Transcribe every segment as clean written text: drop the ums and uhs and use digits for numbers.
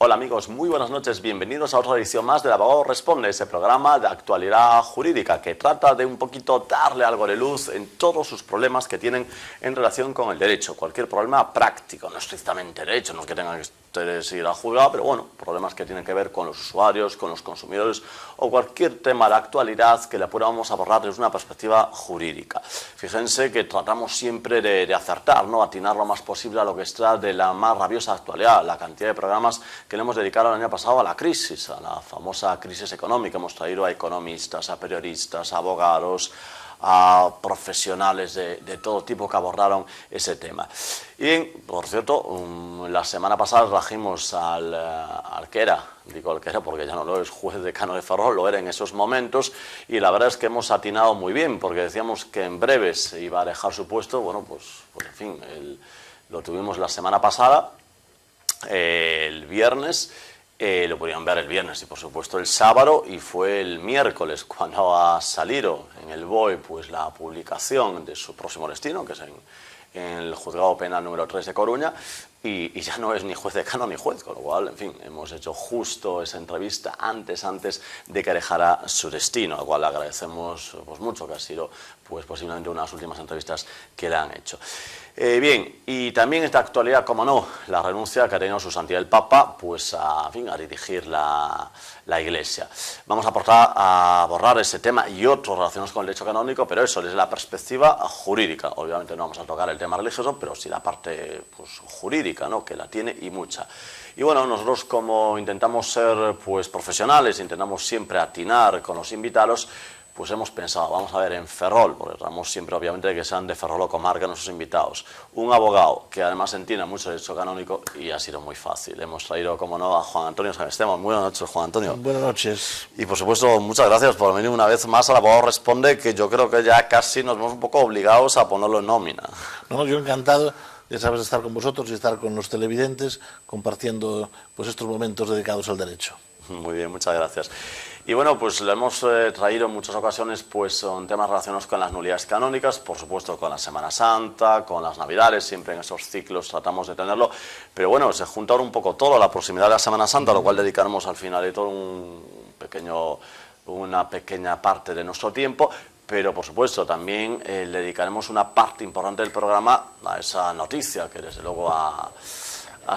Hola amigos, muy buenas noches, bienvenidos a otra edición más del Abogado Responde, ese programa de actualidad jurídica que trata de un poquito darle algo de luz en todos sus problemas que tienen en relación con el derecho, cualquier problema práctico, no estrictamente derecho, no es que tengan que ustedes ir a juzgar, pero bueno, problemas que tienen que ver con los usuarios, con los consumidores o cualquier tema de actualidad que le podamos abordar desde una perspectiva jurídica. Fíjense que tratamos siempre de acertar, ¿no? Atinar lo más posible a lo que está de la más rabiosa actualidad, la cantidad de programas que le hemos dedicado el año pasado a la crisis, a la famosa crisis económica. Hemos traído a economistas, a periodistas, a abogados, a profesionales de todo tipo que abordaron ese tema. Y, por cierto, la semana pasada trajimos al que era, digo al que era porque ya no lo es, juez decano de Ferrol, lo era en esos momentos, y la verdad es que hemos atinado muy bien, porque decíamos que en breve se iba a dejar su puesto. Bueno, pues en fin, lo tuvimos la semana pasada, el viernes, lo podían ver el viernes y por supuesto el sábado, y fue el miércoles cuando ha salido en el BOE pues la publicación de su próximo destino, que es en el Juzgado Penal número 3 de Coruña, y ya no es ni juez decano ni juez, con lo cual, en fin, hemos hecho justo esa entrevista antes de que dejara su destino, al cual le agradecemos pues mucho, que ha sido pues posiblemente una de las últimas entrevistas que le han hecho. Bien, y también esta actualidad, como no, la renuncia que ha tenido su santidad el Papa pues a dirigir la Iglesia. Vamos a abordar ese tema y otros relacionados con el derecho canónico, pero eso desde la perspectiva jurídica. Obviamente no vamos a tocar el tema religioso, pero sí la parte pues jurídica, ¿no?, que la tiene y mucha. Y bueno, nosotros como intentamos ser pues profesionales, intentamos siempre atinar con los invitados, pues hemos pensado, vamos a ver, en Ferrol, porque tratamos siempre obviamente de que sean de Ferrol o comarca nuestros invitados, un abogado que además entiende mucho el derecho canónico, y ha sido muy fácil. Hemos traído, como no, a Juan Antonio Sanestemo. Muy buenas noches, Juan Antonio. Buenas noches. Y por supuesto, muchas gracias por venir una vez más al Abogado Responde, que yo creo que ya casi nos vemos un poco obligados a ponerlo en nómina. No, yo encantado, ya sabes, de estar con vosotros y estar con los televidentes compartiendo pues estos momentos dedicados al derecho. Muy bien, muchas gracias. Y bueno, pues le hemos traído en muchas ocasiones pues son temas relacionados con las nulidades canónicas, por supuesto con la Semana Santa, con las Navidades, siempre en esos ciclos tratamos de tenerlo, pero bueno, se junta ahora un poco todo, la proximidad de la Semana Santa, lo cual dedicaremos al final de todo una pequeña parte de nuestro tiempo, pero por supuesto también le dedicaremos una parte importante del programa a esa noticia que desde luego ha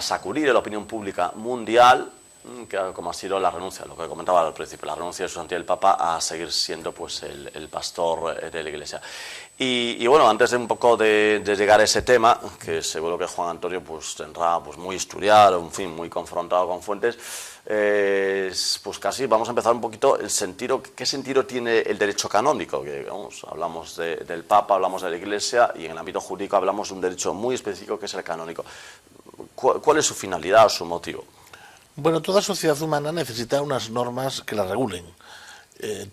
sacudido la opinión pública mundial, que como ha sido la renuncia, lo que comentaba al principio, la renuncia de su santidad el Papa a seguir siendo pues el pastor de la Iglesia. Y bueno, antes de un poco de llegar a ese tema, que seguro que Juan Antonio pues tendrá pues muy estudiado, en fin, muy confrontado con fuentes, pues casi vamos a empezar un poquito el sentido, ¿qué sentido tiene el derecho canónico? Que vamos, hablamos del Papa, hablamos de la Iglesia, y en el ámbito jurídico hablamos de un derecho muy específico que es el canónico. ¿Cuál es su finalidad o su motivo? Bueno, toda sociedad humana necesita unas normas que la regulen.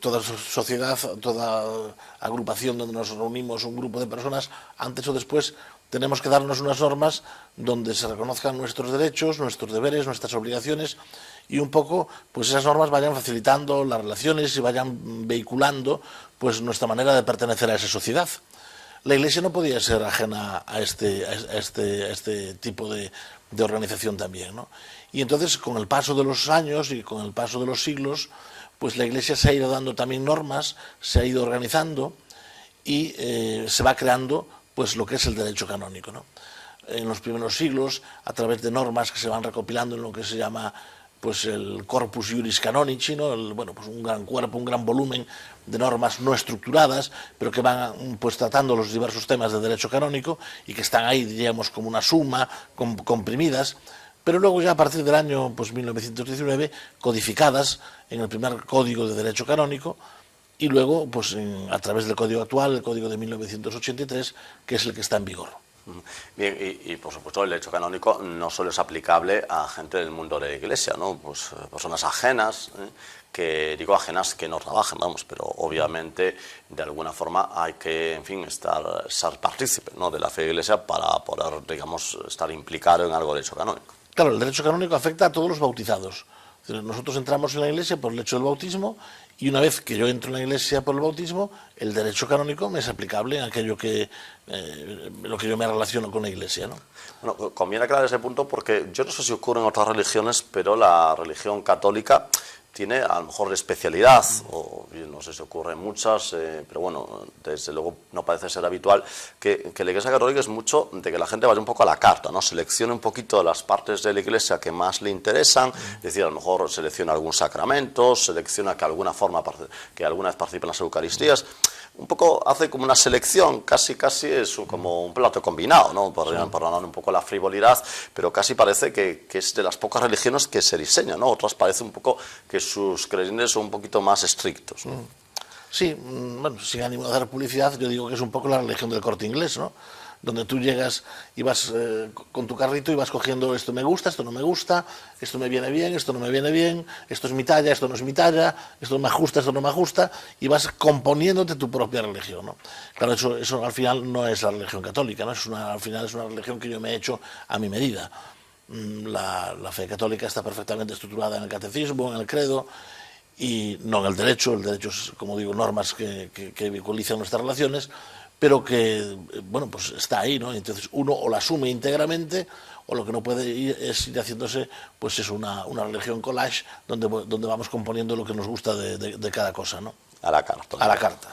Toda sociedad, toda agrupación donde nos reunimos, un grupo de personas, antes o después tenemos que darnos unas normas donde se reconozcan nuestros derechos, nuestros deberes, nuestras obligaciones, y un poco pues esas normas vayan facilitando las relaciones y vayan vehiculando pues nuestra manera de pertenecer a esa sociedad. La Iglesia no podía ser ajena a este tipo de organización también, ¿no? Y entonces, con el paso de los años y con el paso de los siglos, pues la Iglesia se ha ido dando también normas, se ha ido organizando y se va creando pues lo que es el derecho canónico, ¿no? En los primeros siglos, a través de normas que se van recopilando en lo que se llama pues el Corpus Juris Canonici, ¿no? Bueno, pues un gran cuerpo, un gran volumen de normas no estructuradas, pero que van pues tratando los diversos temas de derecho canónico y que están ahí, diríamos, como una suma, comprimidas, pero luego ya a partir del año pues 1919 codificadas en el primer Código de Derecho Canónico, y luego pues a través del Código actual, el Código de 1983, que es el que está en vigor. Bien, y por supuesto el derecho canónico no solo es aplicable a gente del mundo de la Iglesia, ¿no? Pues personas ajenas, que digo ajenas que no trabajan, vamos, pero obviamente de alguna forma hay que, en fin, ser partícipe, ¿no?, de la fe de la Iglesia para poder, digamos, estar implicado en algo de derecho canónico. Claro, el derecho canónico afecta a todos los bautizados, Nosotros entramos en la Iglesia por el hecho del bautismo, y una vez que yo entro en la Iglesia por el bautismo, el derecho canónico me es aplicable en aquello que lo que yo me relaciono con la Iglesia, ¿no? Bueno, conviene aclarar ese punto porque yo no sé si ocurre en otras religiones, pero la religión católica tiene a lo mejor especialidad, o no sé si ocurre en muchas, pero bueno, desde luego no parece ser habitual, que la Iglesia Católica es mucho de que la gente vaya un poco a la carta, ¿no? Seleccione un poquito las partes de la Iglesia que más le interesan, es decir, a lo mejor selecciona algún sacramento, selecciona que alguna vez participe en las Eucaristías, un poco hace como una selección, casi es como un plato combinado, ¿no? Por ganar un poco la frivolidad, pero casi parece que es de las pocas religiones que se diseñan, ¿no? Otras parece un poco que sus creyentes son un poquito más estrictos, ¿no? Sí, bueno, sin ánimo de hacer publicidad, yo digo que es un poco la religión del Corte Inglés, ¿no? Donde tú llegas y vas con tu carrito y vas cogiendo esto me gusta, esto no me gusta, esto me viene bien, esto no me viene bien, esto es mi talla, esto no es mi talla, esto me ajusta, esto no me ajusta, y vas componiéndote tu propia religión, ¿no? Claro, eso al final no es la religión católica, ¿no? Al final es una religión que yo me he hecho a mi medida. La fe católica está perfectamente estructurada en el catecismo, en el credo, y no en el derecho. El derecho es, como digo, normas que vinculizan nuestras relaciones, pero que, bueno, pues está ahí, ¿no? Entonces uno o la asume íntegramente, o lo que no puede ir es ir haciéndose, pues es una religión collage donde vamos componiendo lo que nos gusta de cada cosa, ¿no? A la carta. A la carta.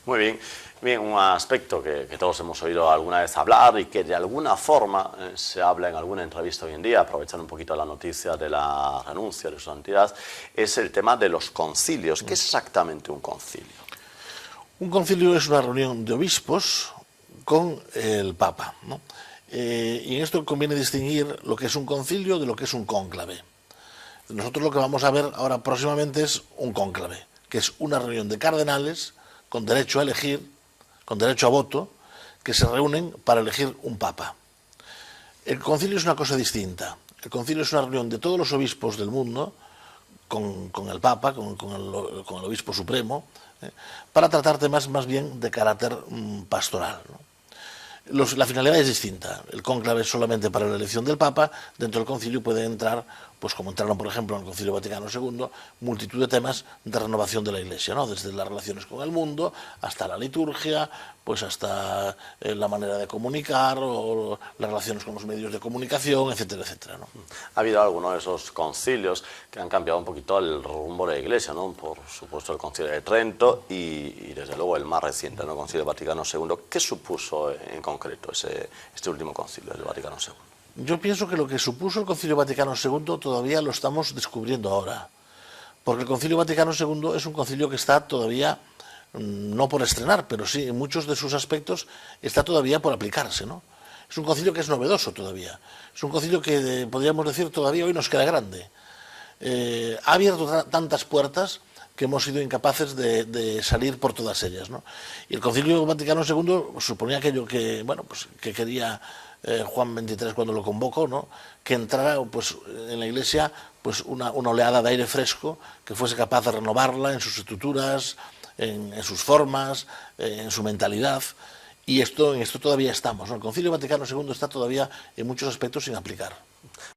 Muy bien. Bien, un aspecto que todos hemos oído alguna vez hablar y que de alguna forma se habla en alguna entrevista hoy en día, aprovechando un poquito la noticia de la renuncia de su santidad, es el tema de los concilios. ¿Qué es exactamente un concilio? Un concilio es una reunión de obispos con el Papa, ¿no? Y en esto conviene distinguir lo que es un concilio de lo que es un cónclave. Nosotros lo que vamos a ver ahora próximamente es un cónclave, que es una reunión de cardenales con derecho a elegir, con derecho a voto, que se reúnen para elegir un papa. El concilio es una cosa distinta. El concilio es una reunión de todos los obispos del mundo con el papa, con el obispo supremo, para tratar temas más bien de carácter pastoral, ¿no? La finalidad es distinta. El cónclave es solamente para la elección del Papa. Dentro del concilio puede entrar, pues como entraron por ejemplo en el Concilio Vaticano II, multitud de temas de renovación de la Iglesia, ¿no? Desde las relaciones con el mundo hasta la liturgia, pues hasta la manera de comunicar o las relaciones con los medios de comunicación, etcétera, etcétera, ¿no? Ha habido algunos de esos concilios que han cambiado un poquito el rumbo de la Iglesia, ¿no? Por supuesto el Concilio de Trento y desde luego el más reciente, ¿no? El Concilio Vaticano II. ¿Qué supuso en concreto este último concilio del Vaticano II? Yo pienso que lo que supuso el Concilio Vaticano II todavía lo estamos descubriendo ahora, porque el Concilio Vaticano II es un concilio que está todavía, no por estrenar, pero sí en muchos de sus aspectos está todavía por aplicarse, ¿no? Es un concilio que es novedoso todavía, es un concilio que podríamos decir todavía hoy nos queda grande. Ha abierto tantas puertas que hemos sido incapaces de salir por todas ellas, ¿no? Y el Concilio Vaticano II suponía aquello que, bueno, pues que quería Juan XXIII cuando lo convocó, ¿no? Que entrara pues en la Iglesia pues una oleada de aire fresco que fuese capaz de renovarla en sus estructuras, en sus formas, en su mentalidad. Y en esto todavía estamos, ¿no? El Concilio Vaticano II está todavía en muchos aspectos sin aplicar.